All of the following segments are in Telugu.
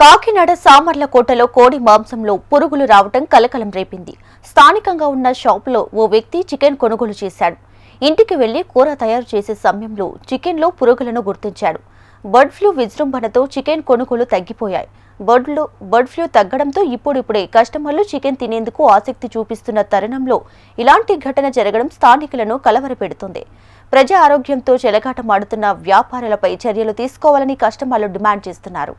కాకినాడ సామర్లకోటలో కోడి మాంసంలో పురుగులు రావటం కలకలం రేపింది. స్థానికంగా ఉన్న షాపులో ఓ వ్యక్తి చికెన్ కొనుగోలు చేశాడు. ఇంటికి వెళ్లి కూర తయారు చేసే సమయంలో చికెన్లో పురుగులను గుర్తించాడు. బర్డ్ ఫ్లూ విజృంభణతో చికెన్ కొనుగోలు తగ్గిపోయాయి. బర్డ్ ఫ్లూ తగ్గడంతో ఇప్పుడిప్పుడే కస్టమర్లు చికెన్ తినేందుకు ఆసక్తి చూపిస్తున్న తరుణంలో ఇలాంటి ఘటన జరగడం స్థానికులను కలవరపెడుతుంది. ప్రజా ఆరోగ్యంతో చెలగాటమాడుతున్న వ్యాపారులపై చర్యలు తీసుకోవాలని కస్టమర్లు డిమాండ్ చేస్తున్నారు.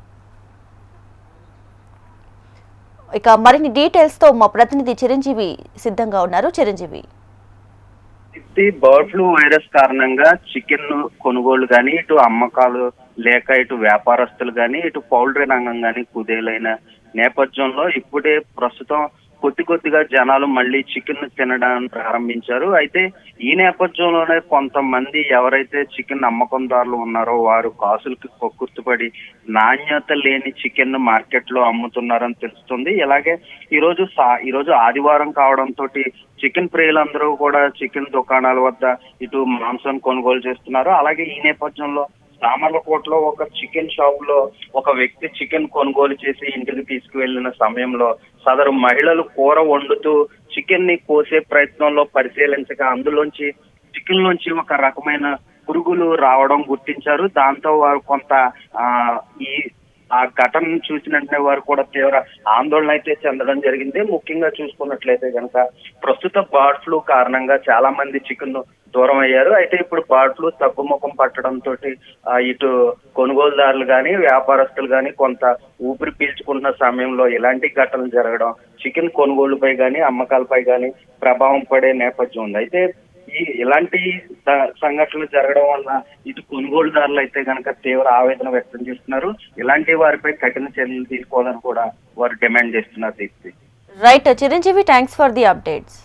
ఇక మరిన్ని డీటెయిల్స్ తో మా ప్రతినిధి చిరంజీవి సిద్ధంగా ఉన్నారు. చిరంజీవి, బర్డ్ ఫ్లూ వైరస్ కారణంగా చికెన్ కొనుగోలు గాని, ఇటు అమ్మకాలు లేక ఇటు వ్యాపారస్తులు గాని, ఇటు పౌల్ట్రీ రంగం గాని కుదేలైన నేపథ్యంలో ఇప్పుడే ప్రస్తుతం కొద్దిగా జనాలు మళ్ళీ చికెన్ తినడానికి ప్రారంభించారు. అయితే ఈ నేపథ్యంలోనే కొంతమంది ఎవరైతే చికెన్ అమ్మకందారులు ఉన్నారో వారు కాసులకి కక్కుర్తిపడి నాణ్యత లేని చికెన్ మార్కెట్ లో అమ్ముతున్నారని తెలుస్తుంది. ఇలాగే ఈరోజు ఆదివారం కావడంతో చికెన్ ప్రియులందరూ కూడా చికెన్ దుకాణాల వద్ద ఇటు మాంసం కొనుగోలు చేస్తున్నారు. అలాగే ఈ నేపథ్యంలో సామర్లకోటలో ఒక చికెన్ షాప్ లో ఒక వ్యక్తి చికెన్ కొనుగోలు చేసి ఇంటికి తీసుకువెళ్లిన సమయంలో సదరు మహిళలు కూర వండుతూ చికెన్ ని కోసే ప్రయత్నంలో పరిశీలించగా అందులోంచి చికెన్ లోంచి ఒక రకమైన పురుగులు రావడం గుర్తించారు. దాంతో వారు కొంత ఆ ఘటనను చూసిన వెంటనే వారు కూడా తీవ్ర ఆందోళన అయితే చెందడం జరిగింది. ముఖ్యంగా చూసుకున్నట్లయితే కనుక ప్రస్తుత బర్డ్ ఫ్లూ కారణంగా చాలా మంది చికెన్ దూరం అయ్యారు. అయితే ఇప్పుడు బర్డ్ ఫ్లూ తగ్గుముఖం పట్టడంతో ఇటు కొనుగోలుదారులు గాని, వ్యాపారస్తులు గాని కొంత ఊపిరి పీల్చుకుంటున్న సమయంలో ఇలాంటి ఘటనలు జరగడం చికెన్ కొనుగోలుపై గాని, అమ్మకాలపై గాని ప్రభావం పడే నేపథ్యం ఉంది. అయితే ఇలాంటి సంఘటనలు జరగడం వల్ల ఇటు కొనుగోలుదారులు అయితే కనుక తీవ్ర ఆవేదన వ్యక్తం చేస్తున్నారు. ఇలాంటి వారిపై కఠిన చర్యలు తీసుకోవాలని కూడా వారు డిమాండ్ చేస్తున్నారు. Right Chiranjeevi, thanks for the updates.